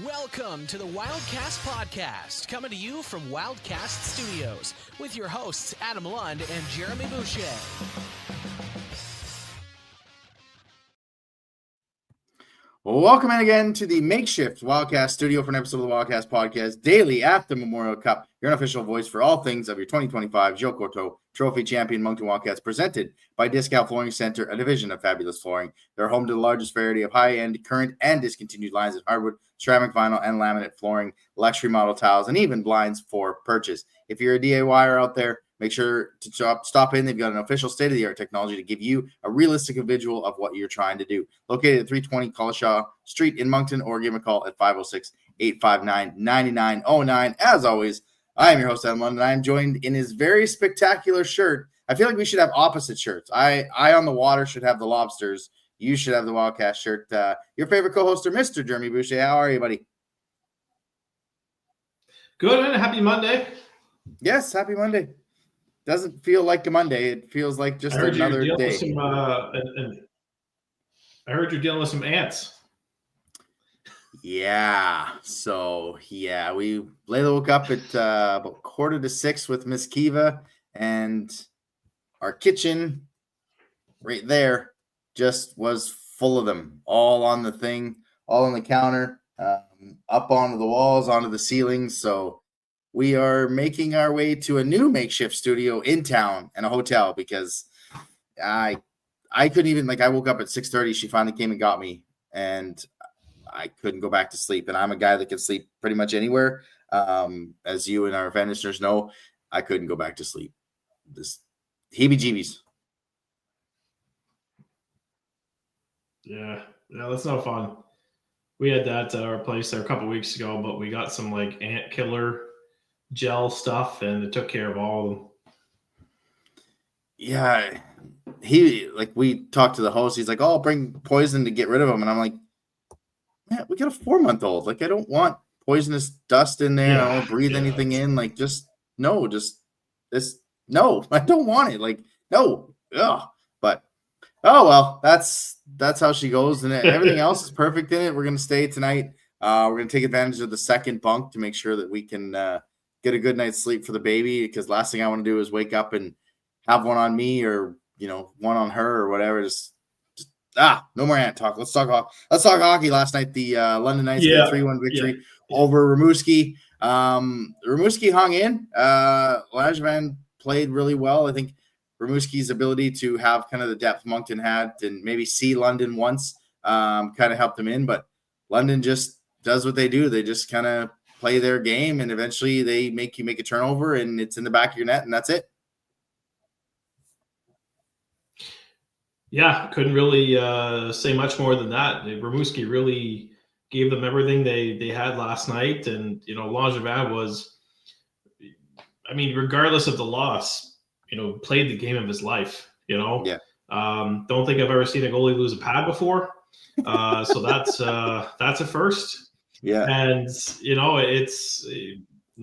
Welcome to the Wildcast podcast, coming to you from Wildcast Studios with your hosts Adam Lund and Jeremy Boucher. Welcome in again to the makeshift Wildcast studio for an episode of the Wildcast podcast daily at the Memorial Cup, your unofficial voice for all things of your 2025 Joe Corto Trophy Champion Moncton Wildcats, presented by Discount Flooring Center, a division of Fabulous Flooring. They're home to the largest variety of high-end, current, and discontinued lines of hardwood, ceramic, vinyl, and laminate flooring, luxury model tiles, and even blinds for purchase. If you're a DIYer out there, make sure to stop in. They've got an official state-of-the-art technology to give you a realistic visual of what you're trying to do. Located at 320 Collishaw Street in Moncton, or give them a call at 506-859-9909. As always, I am your host, Adam Lund, and I am joined in his very spectacular shirt. I feel like we should have opposite shirts. I on the water should have the lobsters. You should have the Wildcast shirt. Your favorite co-hoster, Mr. Jeremy Boucher. How are you, buddy? Good, man. Happy Monday. Yes, happy Monday. Doesn't feel like a Monday. It feels like just another day. I heard you're dealing with some ants. Yeah. So, we woke up at about 5:45 with Miss Kiva, and our kitchen right there just was full of them, all on the thing, all on the counter, up onto the walls, onto the ceilings. So we are making our way to a new makeshift studio in town and a hotel because I couldn't even, I woke up at 6:30. She finally came and got me, and I couldn't go back to sleep. And I'm a guy that can sleep pretty much anywhere. As you and our fan listeners know, I couldn't go back to sleep. Just heebie-jeebies. Yeah, that's no fun. We had that at our place there a couple weeks ago, but we got some ant killer gel stuff, and it took care of all of them. Yeah, we talked to the host. He's like, "Oh, I'll bring poison to get rid of them," and I'm like, "Man, we got a 4-month-old. I don't want poisonous dust in there. I don't breathe anything in. No, I don't want it. No, ugh." But oh well, that's how she goes, and everything else is perfect in it. We're gonna stay tonight. We're gonna take advantage of the second bunk to make sure that we can get a good night's sleep for the baby, because last thing I want to do is wake up and have one on me or one on her or whatever. Just no more ant talk. Let's talk hockey. Last night, the London Knights got a 3-1 victory over Rimouski. Rimouski hung in. Langevin played really well. I think Rimouski's ability to have kind of the depth Moncton had and maybe see London once kind of helped them in, but London just does what they do. They just kind of play their game, and eventually they make you make a turnover, and it's in the back of your net, and that's it. Yeah, couldn't really say much more than that. Rimouski really gave them everything they had last night, and Langevin was, regardless of the loss, played the game of his life. Yeah. Don't think I've ever seen a goalie lose a pad before, so that's a first. Yeah. And it's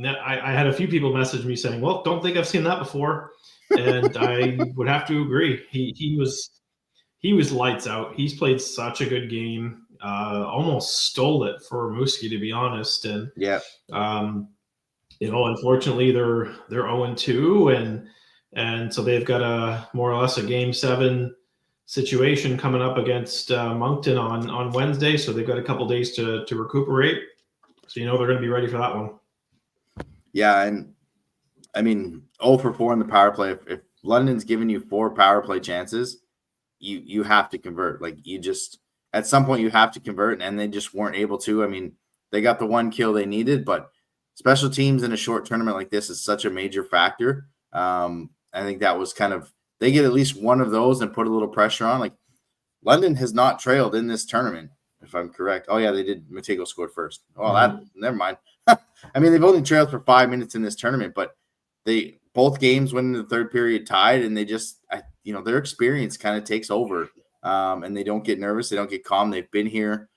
I had a few people message me saying, "Well, don't think I've seen that before," and I would have to agree. He was lights out. He's played such a good game. Almost stole it for Rimouski, to be honest. And yeah, unfortunately they're 0-2, and so they've got a more or less a Game 7 situation coming up against Moncton on Wednesday. So they've got a couple days to recuperate. So they're going to be ready for that one. Yeah, and 0 for 4 in the power play. If London's giving you 4 power play chances, you have to convert. At some point you have to convert, and they just weren't able to. They got the 1 kill they needed, but special teams in a short tournament like this is such a major factor. I think that was they get at least one of those and put a little pressure on. London has not trailed in this tournament, if I'm correct. Oh yeah, they did. Matego scored first. Oh, never mind. They've only trailed for 5 minutes in this tournament, but they both games went into the third period tied, and they just, their experience kind of takes over, and they don't get nervous. They don't get calm. They've been here,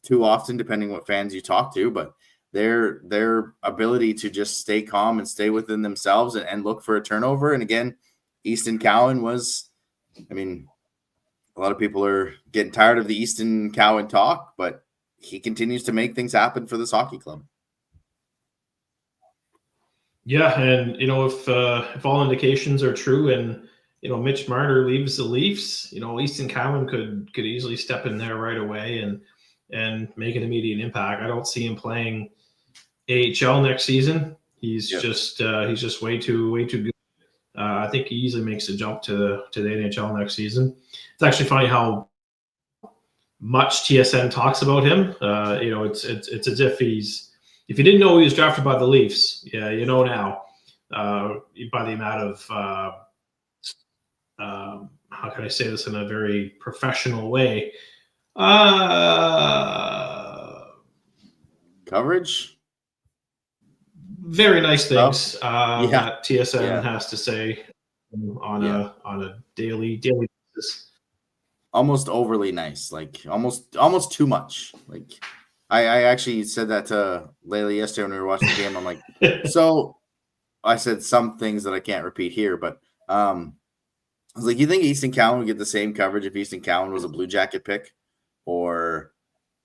too often, depending what fans you talk to, but their ability to just stay calm and stay within themselves and look for a turnover. And again, Easton Cowan was, a lot of people are getting tired of the Easton Cowan talk, but he continues to make things happen for this hockey club. Yeah, and if all indications are true, and Mitch Marner leaves the Leafs, Easton Cowan could easily step in there right away and make an immediate impact. I don't see him playing AHL next season. He's just way too good. I think he easily makes a jump to the NHL next season. It's actually funny how much TSN talks about him. It's as if you didn't know he was drafted by the Leafs, yeah, now by the amount of how can I say this in a very professional way? Coverage. Very nice things that TSN Yeah. has to say on a daily basis. Almost overly nice, like almost too much. Like I actually said that to Layla yesterday when we were watching the game. I'm like, so I said some things that I can't repeat here, but I was like, you think Easton Cowan would get the same coverage if Easton Cowan was a Blue Jacket pick or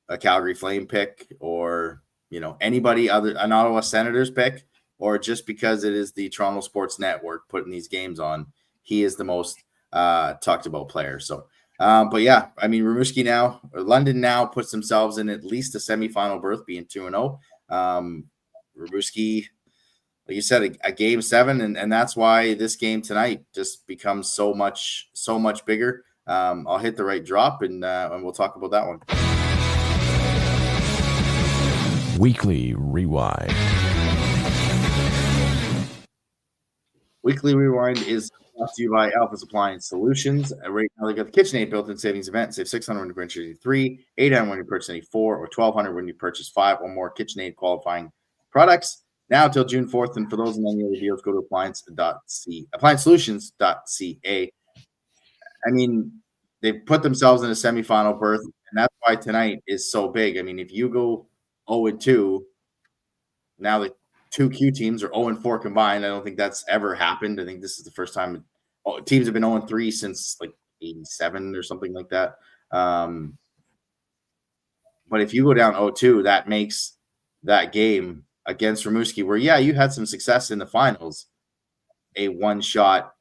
a Calgary Flame pick or anybody other, an Ottawa Senators pick, or just because it is the Toronto Sports Network putting these games on, he is the most talked about player. So but yeah, I mean, London now puts themselves in at least a semifinal berth, being 2-0. Rimouski, like you said, a game 7, and that's why this game tonight just becomes so much bigger. I'll hit the right drop, and we'll talk about that one. Weekly Rewind. Weekly Rewind is brought to you by Alpha's Appliance Solutions. Right now, they got the KitchenAid built-in savings event. Save $600 when you purchase 3, $800 when you purchase any 4, or $1,200 when you purchase 5 or more KitchenAid qualifying products. Now till June 4th, and for those and any other deals, go to appliancesolutions.ca. I mean, they've put themselves in a semifinal berth, and that's why tonight is so big. I mean, if you go 0-2, now the 2 Q teams are 0-4 combined. I don't think that's ever happened. I think this is the first time teams have been 0-3 since like 87 or something like that. But if you go down 0-2, that makes that game against Rimouski, where you had some success in the finals, a one-shot.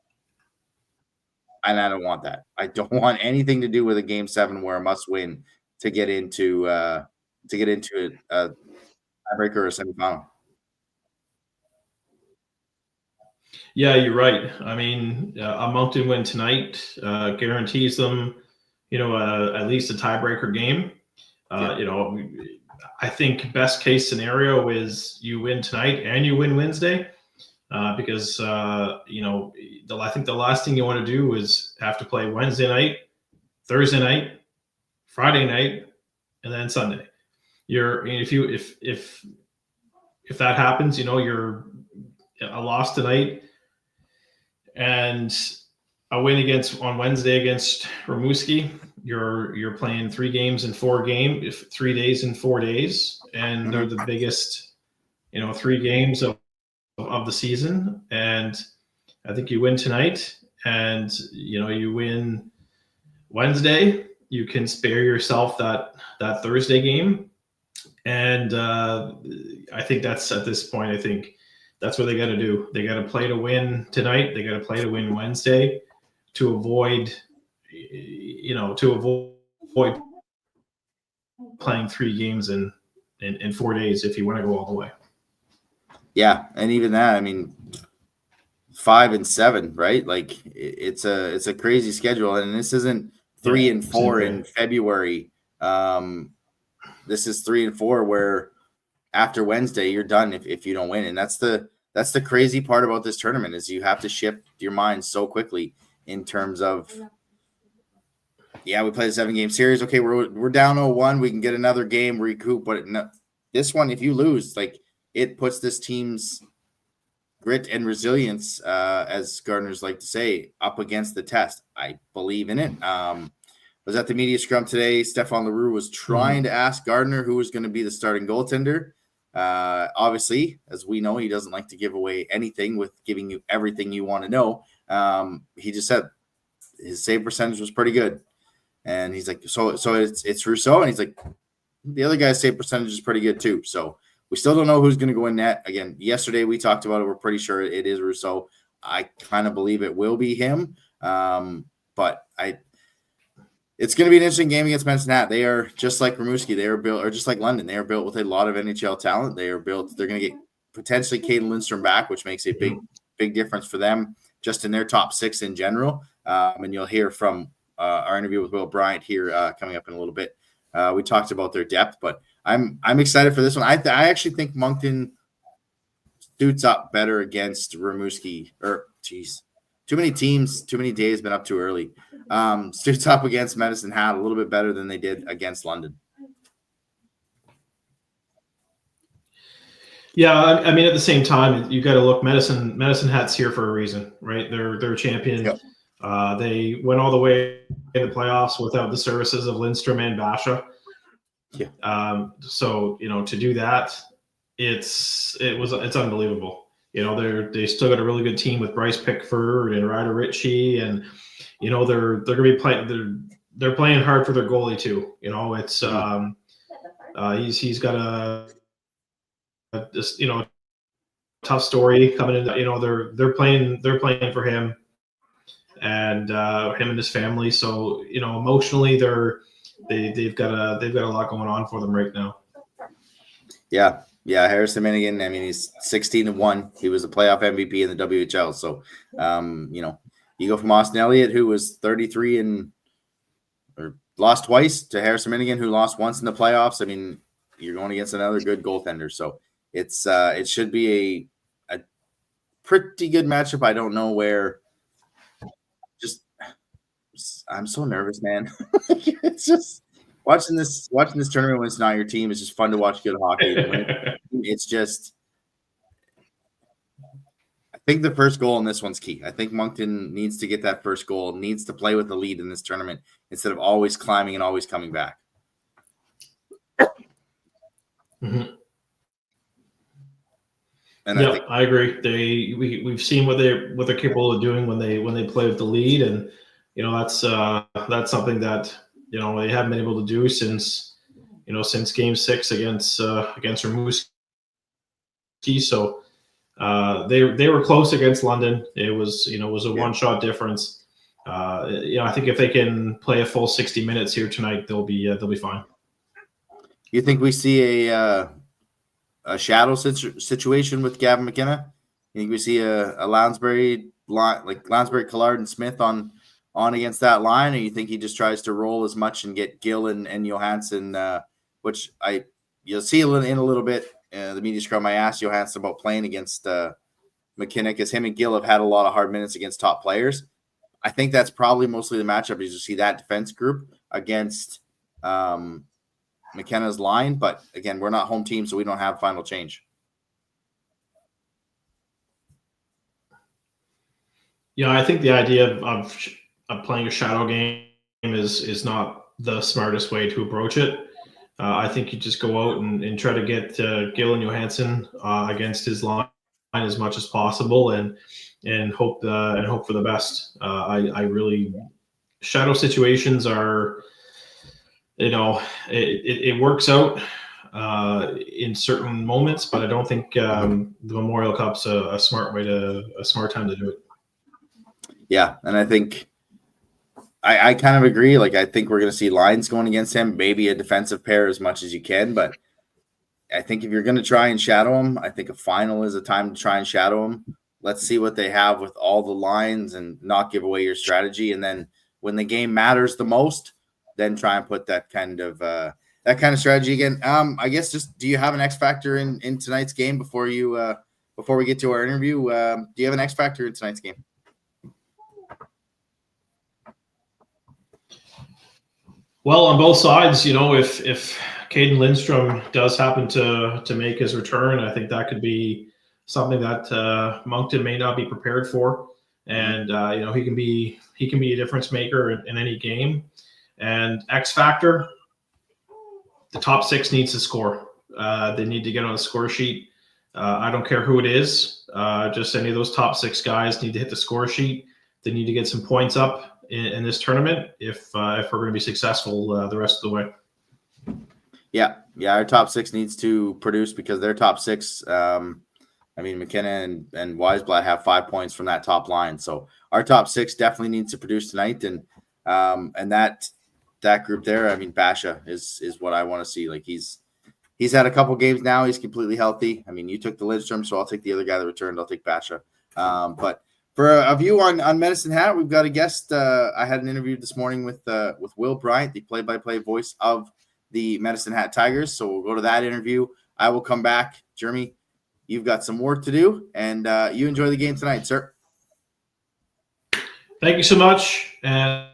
And I don't want that. I don't want anything to do with a game 7 where a must win to get into a tiebreaker or a semifinal. Yeah, you're right. I mean, a Moncton win tonight guarantees them, at least a tiebreaker game. I think best case scenario is you win tonight and you win Wednesday, because I think the last thing you want to do is have to play Wednesday night, Thursday night, Friday night, and then Sunday. If that happens, you're a loss tonight and a win on Wednesday against Rimouski, you're playing 3 games in 4 days in 4 days, and they're the biggest, 3 games of the season. And I think you win tonight, and you win Wednesday, you can spare yourself that Thursday game. And I think that's, at this point, I think that's what they got to do. They got to play to win tonight. They got to play to win Wednesday to avoid playing 3 games in 4 days if you want to go all the way. Yeah, and even that, I mean, 5 and 7, right? Like it's a crazy schedule, and this isn't 3 and 4 in February. This is 3 and 4 where after Wednesday you're done if you don't win, and that's the crazy part about this tournament is you have to shift your mind so quickly in terms of we played a 7-game series. Okay, we're down 0-1. We can get another game, recoup, but no, this one, if you lose, like it puts this team's grit and resilience, as Gardner's like to say, up against the test. I believe in it. Was at the media scrum today. Stefan Leroux was trying to ask Gardner who was going to be the starting goaltender. Obviously, as we know, he doesn't like to give away anything with giving you everything you want to know. He just said his save percentage was pretty good. And he's like, so it's Rousseau? And he's like, the other guy's save percentage is pretty good too. So we still don't know who's going to go in net. Again, yesterday we talked about it. We're pretty sure it is Rousseau. I kind of believe it will be him. But it's going to be an interesting game against Medicine Hat. They are just like Rimouski. They are built, or just like London. They are built with a lot of NHL talent. They're going to get potentially Caden Lindstrom back, which makes a big difference for them just in their top six in general. And you'll hear from our interview with Will Bryant here coming up in a little bit. We talked about their depth, but I'm excited for this one. I actually think Moncton suits up better against Rimouski. Too many teams, too many days, been up too early. Suits up against Medicine Hat a little bit better than they did against London. Yeah, I mean, at the same time, you got to look. Medicine Hat's here for a reason, right? They're a champion. Yep. They went all the way in the playoffs without the services of Lindstrom and Basha. Yeah. So to do that, it's unbelievable. They still got a really good team with Bryce Pickford and Ryder Ritchie, and they're going to be playing. They're playing hard for their goalie too. It's he's got a tough story coming in. They're playing for him and him and his family. So emotionally, they've got a lot going on for them right now. Yeah, Harrison Minigan. I mean, he's 16-1. He was a playoff MVP in the WHL. So, you go from Austin Elliott, who was 33 or lost twice, to Harrison Minigan, who lost once in the playoffs. I mean, you're going against another good goaltender. So it should be a pretty good matchup. I don't know where. I'm so nervous, man. It's just watching this tournament when it's not your team. It's just fun to watch good hockey. It's just, I think the first goal in this one's key. I think Moncton needs to get that first goal, needs to play with the lead in this tournament instead of always climbing and always coming back. Mm-hmm. And yeah, I agree. We've seen what they're capable of doing when they play with the lead, and that's something that they haven't been able to do since Game 6 against Rimouski. So they were close against London. It was a one-shot difference. I think if they can play a full 60 minutes here tonight, they'll be fine. You think we see a shadow situation with Gavin McKenna? You think we see a Lounsbury line, like Lounsbury, Collard, and Smith on against that line, or you think he just tries to roll as much and get Gill and Johansson, which you'll see in a little bit. The media scrum, I asked Johansson about playing against McKenna because him and Gill have had a lot of hard minutes against top players. I think that's probably mostly the matchup is you see that defense group against McKenna's line. But again, we're not home team, so we don't have final change. Yeah, I think the idea of playing a shadow game is not the smartest way to approach it. I think you just go out and try to get Gill and Johansson against his line as much as possible, and hope for the best. I really, shadow situations are, it works out in certain moments, but I don't think the Memorial Cup's a smart time to do it. Yeah, and I think I kind of agree. Like, I think we're going to see lines going against him, maybe a defensive pair as much as you can. But I think if you're going to try and shadow him, I think a final is a time to try and shadow him. Let's see what they have with all the lines and not give away your strategy. And then when the game matters the most, then try and put that kind of strategy again. I guess just, do you have an X factor in tonight's game before we get to our interview? Do you have an X factor in tonight's game? Well, on both sides, if Caden Lindstrom does happen to make his return, I think that could be something that Moncton may not be prepared for, and he can be a difference maker in any game. And X factor, the top six needs to score. They need to get on the score sheet. I don't care who it is. Just any of those top six guys need to hit the score sheet. They need to get some points up in this tournament if we're going to be successful the rest of the way. Yeah, our top six needs to produce because their top six. McKenna and Weisblatt have 5 points from that top line, so our top six definitely needs to produce tonight, and that group there. Basha is what I want to see. Like he's had a couple games now. He's completely healthy. You took the Lidstrom, so I'll take the other guy that returned. I'll take Basha. But for a view on Medicine Hat, we've got a guest. I had an interview this morning with Will Bryant, the play-by-play voice of the Medicine Hat Tigers. So we'll go to that interview. I will come back. Jeremy, you've got some work to do, and you enjoy the game tonight, sir. Thank you so much, and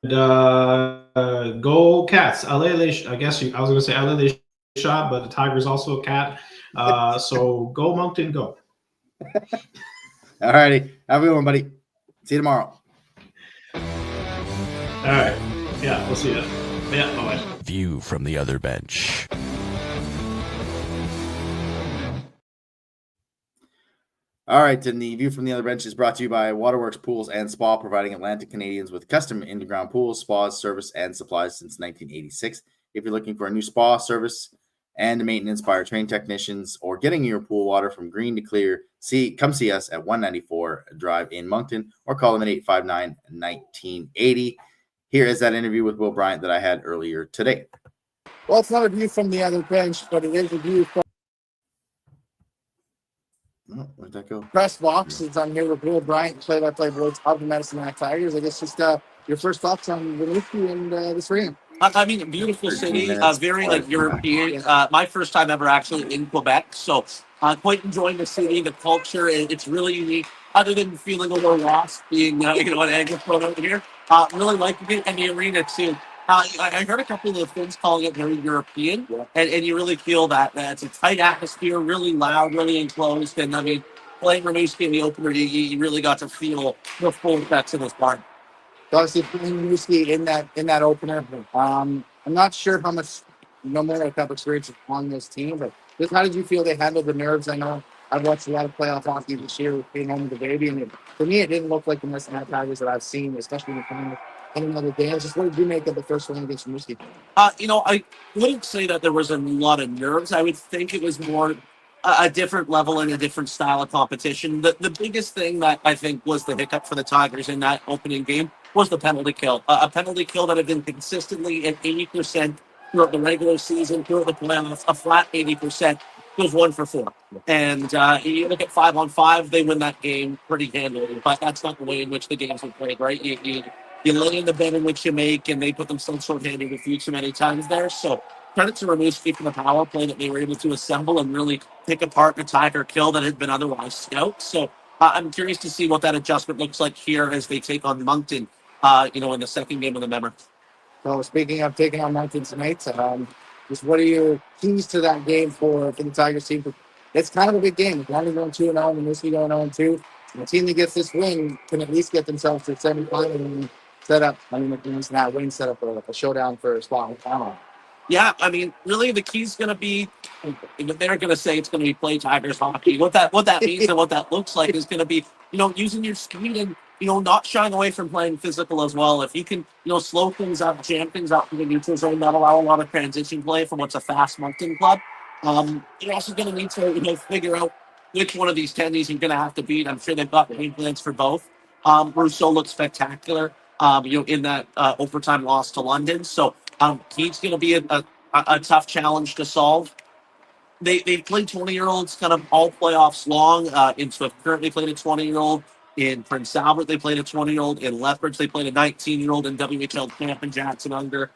go Cats. I guess I was going to say allez les shot, but the Tiger's also a cat. So go Moncton, go. All righty. Have a good one, buddy. See you tomorrow. All right. Yeah, we'll see you. Yeah, bye-bye. View from the other bench. All right, and the view from the other bench is brought to you by Waterworks Pools and Spa, providing Atlantic Canadians with custom underground pools, spas, service, and supplies since 1986. If you're looking for a new spa service and maintenance by our trained technicians, or getting your pool water from green to clear, come see us at 194 Drive in Moncton, or call them at 859-1980. Here is that interview with Will Bryant that I had earlier today. Well, it's not a view from the other bench, but it is a view from where'd that go? press box. Since I'm here with Will Bryant, play-by-play voice of the Medicine Hat Tigers. I guess just your first thoughts on Winooski and this region. Beautiful city, very European. My first time ever actually in Quebec, so quite enjoying the city, the culture. It's really unique. Other than feeling a little lost, being an Anglophone over here, really liking it, and the arena too. I heard a couple of the Finns calling it very European, and you really feel that it's a tight atmosphere, really loud, really enclosed, and playing Rimouski in the opener, you really got to feel the full effects of this part. Obviously, playing Winooski in that opener. I'm not sure how much more have experience on this team, but just how did you feel they handled the nerves? I know I've watched a lot of playoff hockey this year with being home with the baby, and for me, it didn't look like the Medicine Hat Tigers that I've seen, especially in the other games. Just what did you make of the first one against Winooski? I wouldn't say that there was a lot of nerves. I would think it was more a different level and a different style of competition. The biggest thing that I think was the hiccup for the Tigers in that opening game was the penalty kill. A penalty kill that had been consistently at 80% throughout the regular season, throughout the playoffs, a flat 80%. It was 1 for 4. And you look at 5-on-5, they win that game pretty handily. But that's not the way in which the games are played, right? You lay in the bed in which you make, and they put themselves short-handed a few too many times there. So credit to Rimouski for the power play that they were able to assemble and really pick apart an attack or kill that had been otherwise scout. So I'm curious to see what that adjustment looks like here as they take on Moncton, in the second game of the Member. So speaking of taking on Moncton tonight, just what are your keys to that game for the Tigers team? It's kind of a big game. If only going 2-0 and Winooski going 0-2, the team that gets this win can at least get themselves to the semifinal and set up. That win set up a showdown for a spot in the final. Yeah, really the key's going to be, they're going to say it's going to be play Tigers hockey. What that means and what that looks like is going to be, using your speed and, not shying away from playing physical as well. If you can, slow things up, jam things up in the neutral zone, not allow a lot of transition play from what's a fast Moncton club. You're also going to need to, figure out which one of these tendies you're going to have to beat. I'm sure they've got game plans for both. Rousseau looks spectacular, in that overtime loss to London. So, he's going to be a tough challenge to solve. They've played 20-year-olds kind of all playoffs long. In Swift currently played a 20-year-old. In Prince Albert, they played a 20-year-old. In Lethbridge, they played a 19-year-old. In WHL Camp and Jackson under.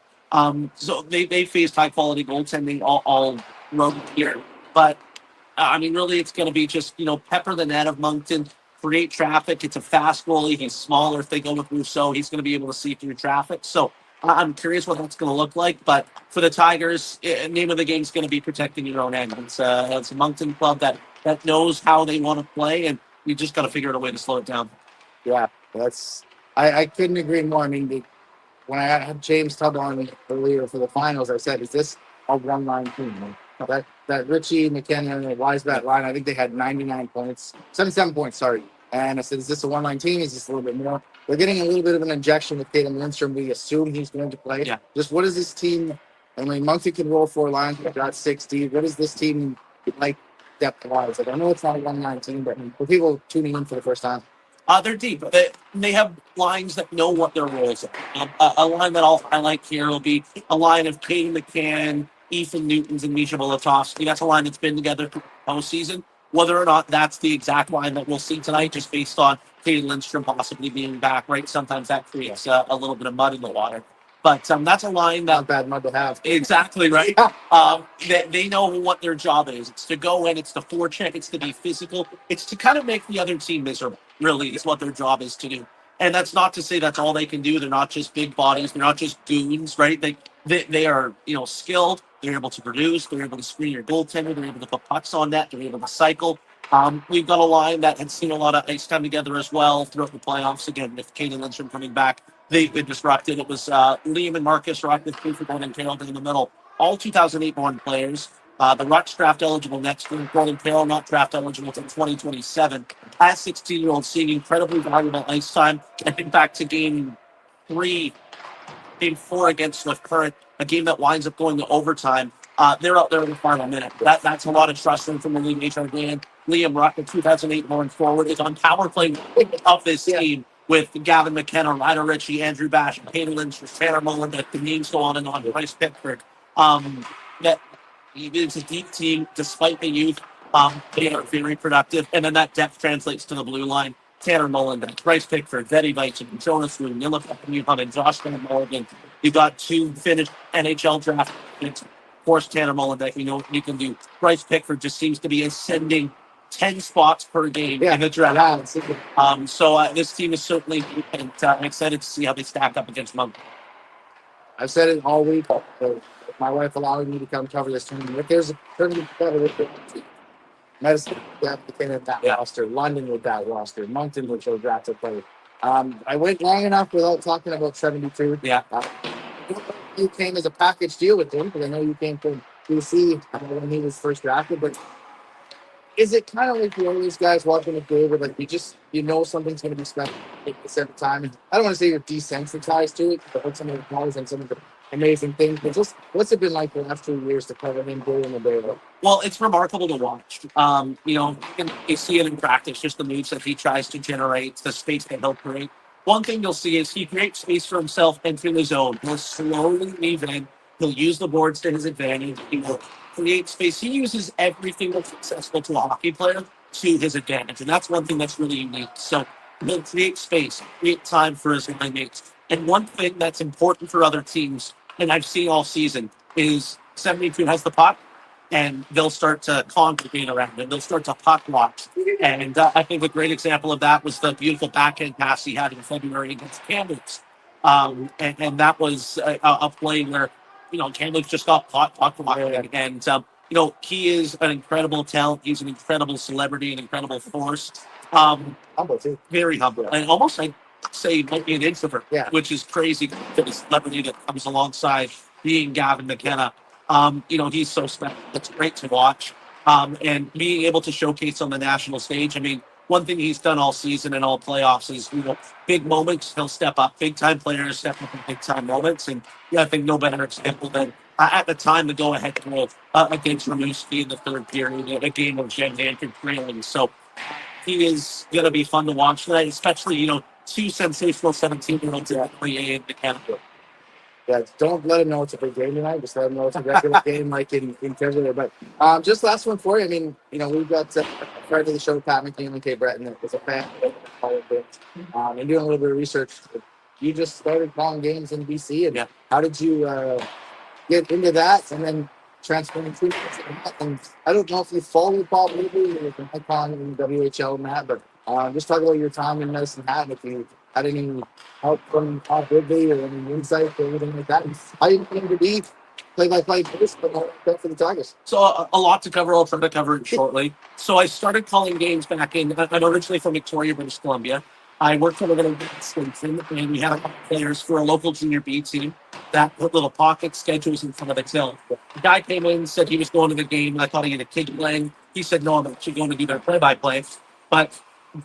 So they faced high-quality goaltending all road here. But, really it's going to be just, pepper the net of Moncton, create traffic. It's a fast goalie. He's smaller. If they go with Rousseau, he's going to be able to see through traffic. So I'm curious what that's going to look like. But for the Tigers, name of the game is going to be protecting your own end. It's a Moncton club that knows how they want to play, and you just got to figure out a way to slow it down. Yeah, I couldn't agree more. When I had James Tubb on earlier for the finals, I said, is this a one-line team? That Richie, McKenna, and Weisblatt line, I think they had 99 points, 77 points, sorry. And I said, is this a one-line team? Is this a little bit more? They're getting a little bit of an injection with Tatum Lindstrom. We assume he's going to play. Yeah. Just what does this team I mean, Muncie can roll 4 lines. We've got 60. What is this team like depth-wise? Like, I know it's not a 1-9 team, but for people tuning in for the first time. They're deep. They have lines that know what their roles are. A line that I'll highlight here will be a line of Caden McCann, Ethan Newtons, and Misha Volatovsky. That's a line that's been together through the postseason. Whether or not that's the exact line that we'll see tonight, just based on Caden Lindstrom possibly being back, right? Sometimes that creates a little bit of mud in the water. But that's a line that Not bad mud to have. exactly right. They know what their job is. It's to go in. It's to forecheck. It's to be physical. It's to kind of make the other team miserable. Really, is what their job is to do. And that's not to say that's all they can do. They're not just big bodies. They're not just goons, right? They are skilled. They're able to produce. They're able to screen your goaltender. They're able to put pucks on net. They're able to cycle. We've got a line that had seen a lot of ice time together as well throughout the playoffs. Again, with Caden Lindstrom coming back, they've been disrupted. It was Liam and Marcus Rock with Gordon and Carroll in the middle. All 2008 born players. The Ruts draft eligible next year. Gordon Carroll not draft eligible until 2027. As 16-year-olds seeing incredibly valuable ice time. I think back to game 4 against Swift Current, a game that winds up going to overtime. They're out there in the final minute. That's a lot of trust from the league. HR Dan, Liam Ruck, the 2008 born forward, is on power play of this team with Gavin McKenna, Ryder Ritchie, Andrew Bash, Peyton Lynch, Tanner Mullen. The names go on and on. Bryce Pickford. That it's a deep team despite the youth. They are very productive, and then that depth translates to the blue line. Tanner Mullen, Bryce Pickford, Vetty Vichik, Jonas Roon, Nilla Hunt, and Josh Van Mulligan. You've got 2 finished NHL draft picks. Of course, Tanner Mullen, that you know what you can do. Bryce Pickford just seems to be ascending 10 spots per game in the draft. So this team is certainly deep, and I'm excited to see how they stack up against Monk. I've said it all week. So my wife allowing me to come cover this tournament. If there's a tournament together with the team, Medicine became that roster. London with that roster. Moncton with those drafted players. I went long enough without talking about 72. Yeah. You came as a package deal with him because I know you came from BC when he was first drafted. But is it kind of like one of these guys watching a game where like you know something's going to be special at the same time? And I don't want to say you're desensitized to it, but some of the calls and some of the amazing things. But just what's it been like the last 2 years to cover him day in and day out? Well, it's remarkable to watch. You see it in practice, just the moves that he tries to generate, the space that he'll create. One thing you'll see is he creates space for himself and through his own. He'll slowly weave in. He'll use the boards to his advantage. He will create space. He uses everything that's successful to a hockey player to his advantage. And that's one thing that's really unique. So he'll create space, create time for his line mates. And one thing that's important for other teams, and I've seen all season, is 72 has the puck, and they'll start to congregate around it. They'll start to puck watch. And I think a great example of that was the beautiful backhand pass he had in February against Kamloops. And that was a play where, Kamloops just got puck watching. And, he is an incredible talent. He's an incredible celebrity, an incredible force. Humble, too. Very humble. And almost, I'd say, might be an introvert, which is crazy for the celebrity that comes alongside being Gavin McKenna. He's so special. It's great to watch. And being able to showcase on the national stage. I mean, one thing he's done all season and all playoffs is, big moments, he'll step up. Big time players step up in big time moments. And I think no better example than at the time the go ahead goal against Rimouski in the third period, a game of Jen Danford trailing. So he is going to be fun to watch tonight, especially, 2 sensational 17-year-olds in the Canada. Yeah, don't let him know it's a big game tonight. Just let him know it's a regular game like in February. But just last one for you. I mean, we've got a friend of the show, Pat McNeil and Kay Breton, that was a fan of all of it. And doing a little bit of research. You just started calling games in BC. And how did you get into that and then transfer into that? And I don't know if you followed Paul Ridley or the icon in WHL and that, but just talk about your time in Medicine Hat and if you had any help from Paul Ridley or any insight or anything like that. How you came to be play-by-play voice for the Tigers? So a lot to cover. I'll try to cover it shortly. So I started calling games back in, I'm originally from Victoria, British Columbia. I worked for a little bit in Swinton, and we had a couple players for a local junior B team that put little pocket schedules in front of the till. The guy came in, said he was going to the game, and I thought he had a kid playing. He said, no, I'm actually going to do their play-by-play. But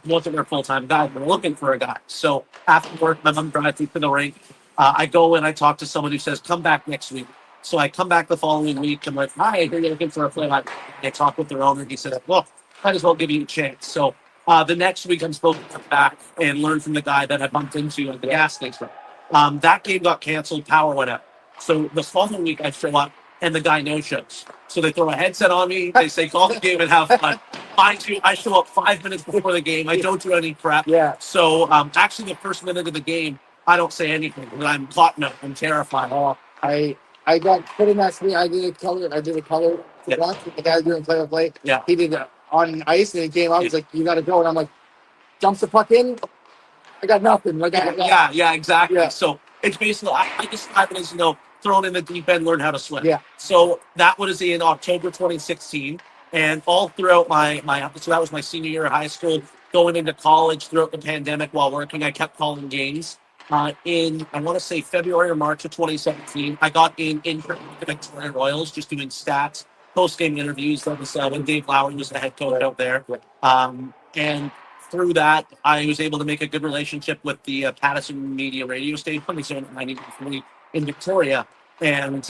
wasn't their full-time guy. They're looking for a guy. So after work, my mom drives me to the rink. I go and I talk to someone who says, come back next week. So I come back the following week. I'm like, hi, you're looking for a play-by-play. I talk with their owner. He said, well, might as well give you a chance. So the next week, I'm supposed to come back and learn from the guy that I bumped into at the gas station. That game got canceled. Power went out. So the following week, I show up, and the guy no-shows. So they throw a headset on me. They say, call the game and have fun. Mind you, I show up 5 minutes before the game. I don't do any prep. Yeah. So actually, the first minute of the game, I don't say anything. I'm caught up. I'm terrified. Oh, I got put in that screen. I did a color. Yeah. Once with the guy doing play-by-play. Yeah. He did it on ice, and it came out. He's like, "You got to go," and I'm like, "Jumps the puck in." I got nothing. Like, Yeah, exactly. Yeah. So it's basically, I describe it as, thrown in the deep end, learn how to swim. Yeah. So that was in October 2016. And all throughout so that was my senior year of high school, going into college throughout the pandemic while working, I kept calling games. In, I want to say February or March of 2017, I got in the Victoria Royals, just doing stats, post-game interviews. That was when Dave Lowry was the head coach out there. And through that, I was able to make a good relationship with the Patterson Media radio station, Zone 93 in Victoria. And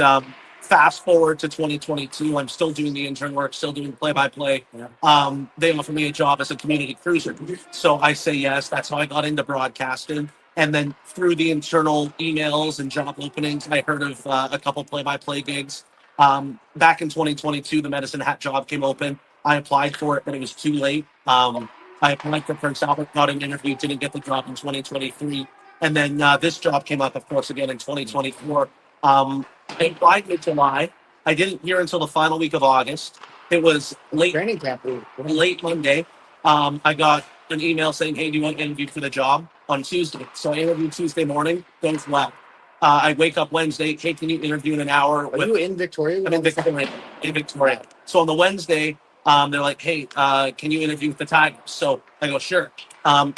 fast forward to 2022, I'm still doing the intern work, still doing play-by-play. Yeah. They offer me a job as a community cruiser. So I say yes. That's how I got into broadcasting. And then through the internal emails and job openings, I heard of a couple play-by-play gigs. Back in 2022, the Medicine Hat job came open. I applied for it, but it was too late. I applied for Prince Albert, got an interview, didn't get the job in 2023. And then this job came up, of course, again in 2024. I applied in July. I didn't hear until the final week of August. It was Training camp. late Monday. I got an email saying, hey, do you want to interview for the job on Tuesday? So I interviewed Tuesday morning, goes well. I wake up Wednesday, hey, can you interview in an hour? Are you in Victoria? I'm in Victoria. So on the Wednesday, they're like, hey, can you interview with the Tigers? So I go, sure.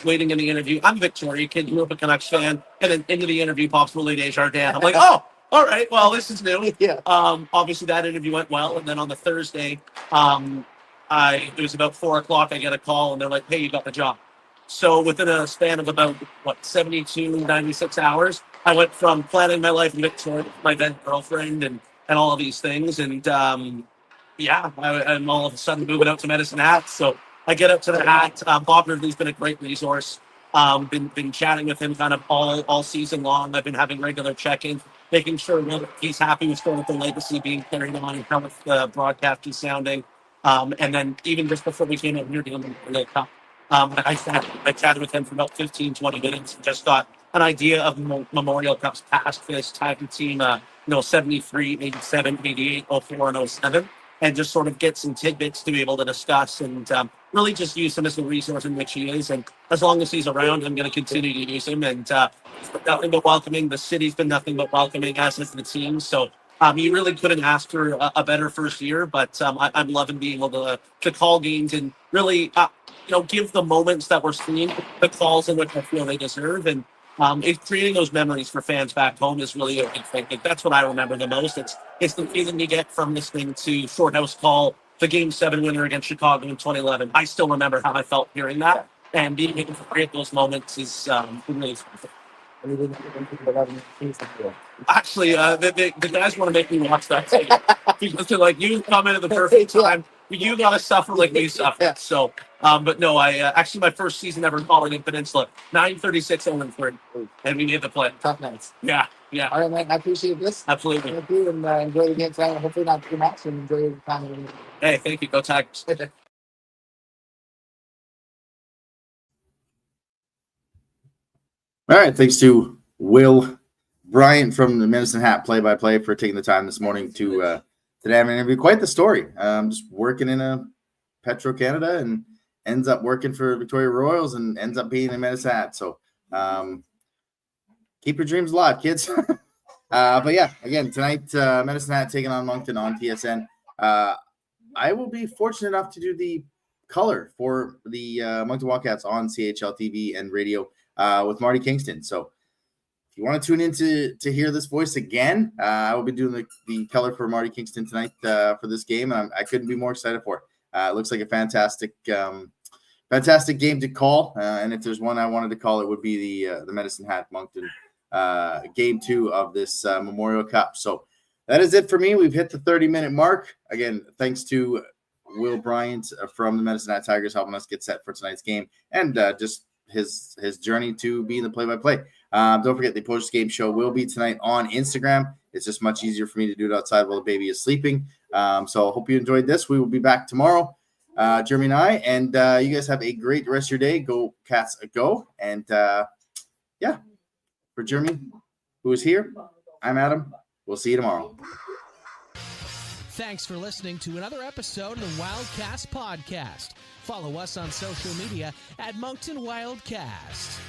Waiting in the interview. I'm a Victoria kid, grew up a Canucks fan. And then into the interview pops Willie Desjardins. I'm like, oh, all right, well, this is new. Yeah. Obviously, that interview went well. And then on the Thursday, it was about 4:00. I get a call, and they're like, hey, you got the job. So within a span of about, 72, 96 hours, I went from planning my life in Victoria, my then girlfriend, and all of these things. And I'm all of a sudden moving out to Medicine Hat. So I get up to the Hat. Bob Ridley's been a great resource. Been chatting with him kind of all season long. I've been having regular check-ins, making sure that he's happy with sort of the legacy being carried on and how the broadcast is sounding. And then even just before we came out here doing the Cup, I chatted with him for about 15, 20 minutes and just got an idea of Memorial Cup's past for this Tiger team, 73, 87, 88, 04, and 07, and just sort of get some tidbits to be able to discuss and really just use him as the resource in which he is. And as long as he's around, I'm going to continue to use him. And it's been nothing but welcoming. The city's been nothing but welcoming, as is the team. So you really couldn't ask for a better first year, but I'm loving being able to call games and really, give the moments that we're seeing the calls in which I feel they deserve. And it's creating those memories for fans back home is really a big thing. Like, that's what I remember the most. It's the feeling you get from listening to Shorthouse call the Game 7 winner against Chicago in 2011. I still remember how I felt hearing that, and being able to create those moments is really fun. Actually, the guys want to make me watch that too. Because they're like, you come in at the perfect time. You got to suffer like we suffered. Yeah. So, but no, I actually my first season ever calling in Peninsula, 936 3, and we made the play. Tough nights. Yeah. All right, man. I appreciate this. Absolutely. Thank you, and enjoy the game tonight. Hopefully not too much, and enjoy your time. Hey, thank you. Go Tigers. All right, thanks to Will Bryant from the Medicine Hat play-by-play for taking the time this morning to have an interview. Quite the story. Just working in a Petro Canada and ends up working for Victoria Royals and ends up being in Medicine Hat. So keep your dreams alive, kids. But yeah, again, tonight, Medicine Hat taking on Moncton on TSN. I will be fortunate enough to do the color for the Moncton Wildcats on CHL TV and radio with Marty Kingston. So if you want to tune in to hear this voice again, I will be doing the color for Marty Kingston tonight for this game. I couldn't be more excited for it. It looks like a fantastic game to call. And if there's one I wanted to call, it would be the Medicine Hat Moncton game 2 of this Memorial Cup. So that is it for me. We've hit the 30-minute mark. Again, thanks to Will Bryant from the Medicine Tigers helping us get set for tonight's game and just his journey to being the play-by-play. Don't forget the post-game show will be tonight on Instagram. It's just much easier for me to do it outside while the baby is sleeping. So I hope you enjoyed this. We will be back tomorrow, Jeremy and I, and you guys have a great rest of your day. Go Cats, go. And yeah, for Jeremy, who is here, I'm Adam. We'll see you tomorrow. Thanks for listening to another episode of the Wildcast podcast. Follow us on social media at Moncton Wildcast.